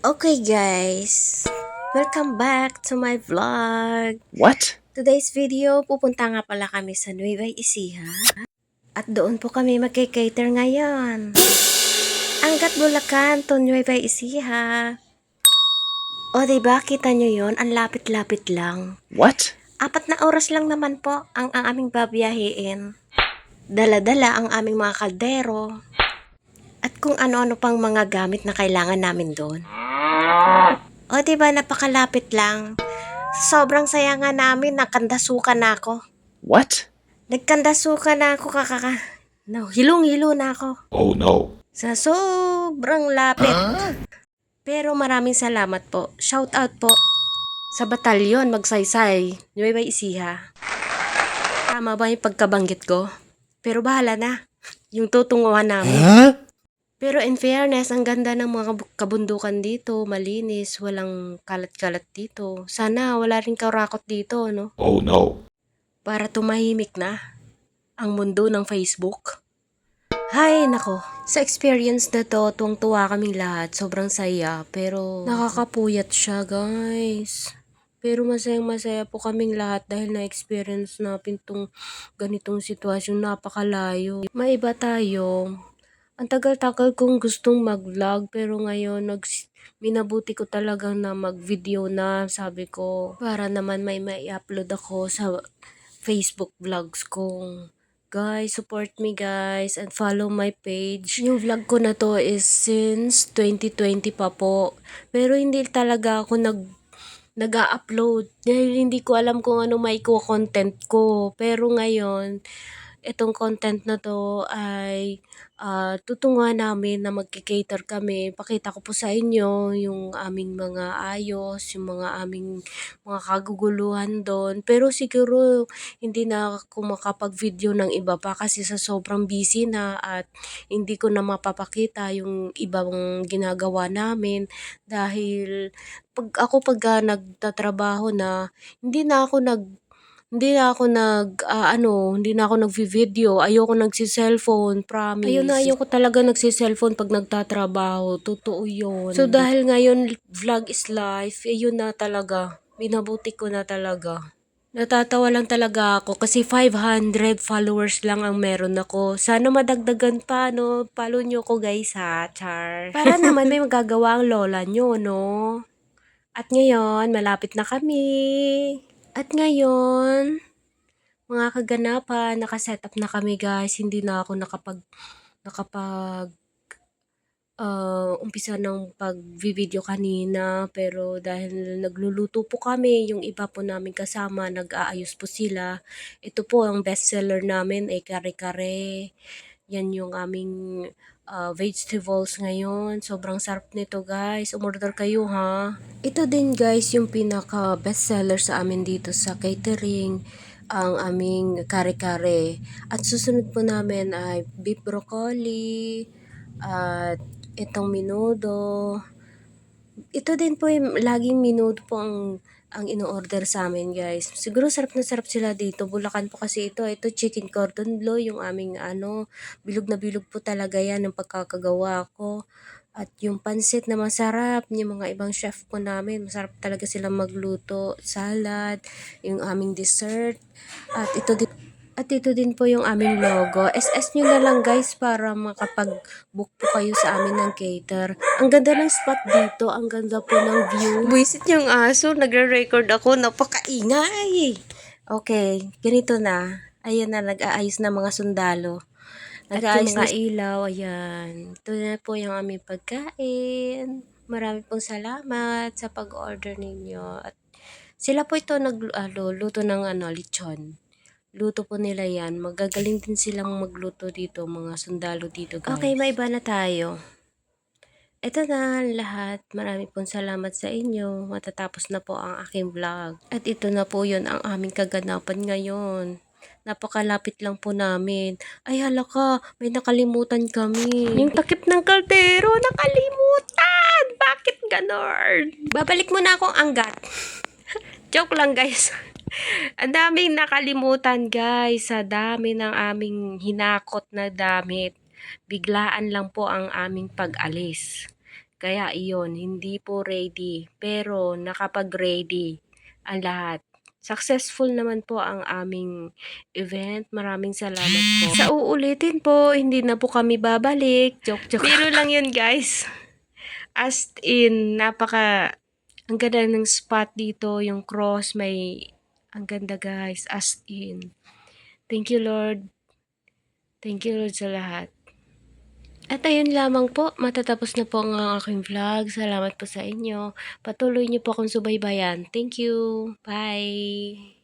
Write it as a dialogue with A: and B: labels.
A: Okay guys, welcome back to my vlog.
B: What?
A: Today's video, pupunta nga pala kami sa Nueva Ecija at doon po kami magkikater ngayon. Angat Bulacan to Nueva Ecija. O diba, kita nyo yon, ang lapit-lapit lang.
B: What?
A: 4 na oras lang naman po ang aming babiyahiin. Dala-dala ang aming mga kaldero at kung ano-ano pang mga gamit na kailangan namin doon. O diba, napakalapit lang. Sobrang saya nga namin, nakandasukan na ako.
B: What?
A: Nagkandasukan na ako No, hilong-hilo na ako.
B: Oh no.
A: Sa sobrang lapit. Pero maraming salamat po. Shout out po sa batalyon Magsaysay, Nueva Ecija. Tama ba yung pagkabanggit ko? Pero bahala na. Yung tutunguhan namin. Pero in fairness, ang ganda ng mga kabundukan dito, malinis, walang kalat-kalat dito. Sana wala rin karakot dito, no?
B: Oh no.
A: Para tumahimik na ang mundo ng Facebook. Hay nako, sa experience na to, tuwang-tuwa kaming lahat, sobrang saya, pero nakakapuyat siya guys. Pero masayang-masaya po kaming lahat dahil na-experience natin tong ganitong sitwasyon, napakalayo. Maiba tayo. Ang tagal-tagal kong gustong mag-vlog pero ngayon minabuti ko talagang na mag-video na, sabi ko. Para naman may upload ako sa Facebook vlogs ko. Guys, support me guys and follow my page. Yung vlog ko na to is since 2020 pa po. Pero hindi talaga ako nag-a-upload dahil hindi ko alam kung ano may content ko. Pero ngayon, itong content na to ay tutunguhan namin na magki-cater kami. Pakita ko po sa inyo yung aming mga ayos, yung mga aming mga kaguguluhan doon. Pero siguro hindi na ako makapag-video ng iba pa kasi sa sobrang busy na at hindi ko na mapapakita yung ibang ginagawa namin dahil pag nagtatrabaho na, hindi na ako nagvi-video, ayoko nagsi-cellphone, promise. Ayoko talaga nagsi-cellphone pag nagtatrabaho, totoo yun. So dahil ngayon vlog is life, yun na talaga, minabuti ko na talaga. Natatawa lang talaga ako kasi 500 followers lang ang meron ako. Sana madagdagan pa, no? Follow nyo ko guys ha, char. Para naman may magagawa ang lola nyo, no? At ngayon, malapit na kami. At ngayon, mga kaganapan, nakasetup na kami guys. Hindi na ako nakapag umpisa ng pag-video kanina. Pero dahil nagluluto po kami, yung iba po namin kasama, nag-aayos po sila. Ito po ang bestseller namin, kare-kare. Yan yung aming vegetables ngayon. Sobrang sarap nito guys. Umorder kayo ha. Ito din guys yung pinaka bestseller sa amin dito sa catering, ang aming kare-kare. At susunod po namin ay beef broccoli at itong menudo. Ito din po yung laging menudo po ang ino-order sa amin guys. Siguro sarap na sarap sila dito. Bulacan po kasi ito. Ito chicken cordon bleu, yung aming bilog na bilog po talaga yan ng pagkakagawa ko. At yung pansit na masarap, yung mga ibang chef po namin, masarap talaga silang magluto. Salad, yung aming dessert. At ito din po yung aming logo. SS nyo na lang guys para makapag-book po kayo sa amin ng cater. Ang ganda ng spot dito. Ang ganda po ng view. Buisit yung aso. Nagre-record ako. Napakaingay. Okay, ganito na. Ayan na, nag-aayos na mga sundalo. Nag-aayos na ilaw. Ayan. Ito na po yung aming pagkain. Marami pong salamat sa pag-order ninyo. At sila po ito nagluluto ng lechon. Luto po nila yan. Magagaling din silang magluto dito, mga sundalo dito guys. Okay, may iba na tayo. Ito na lahat. Marami pong salamat sa inyo. Matatapos na po ang aking vlog. At ito na po yun ang aming kaganapan ngayon. Napakalapit lang po namin. Ay halaka, may nakalimutan kami. Yung takip ng kaldero, nakalimutan! Bakit ganon? Babalik muna akong anggat. Joke lang guys. Ang daming nakalimutan guys, sa dami ng aming hinakot na damit. Biglaan lang po ang aming pag-alis. Kaya iyon, hindi po ready, pero nakapag-ready ang lahat. Successful naman po ang aming event. Maraming salamat po. Sa uulitin po, hindi na po kami babalik. Joke. Biro lang yun, guys. As in, ang ganda ng spot dito, yung cross, ang ganda guys, as in. Thank you Lord. Thank you Lord sa lahat. At ayun lamang po, matatapos na po ang aking vlog. Salamat po sa inyo. Patuloy niyo po akong subaybayan. Thank you. Bye.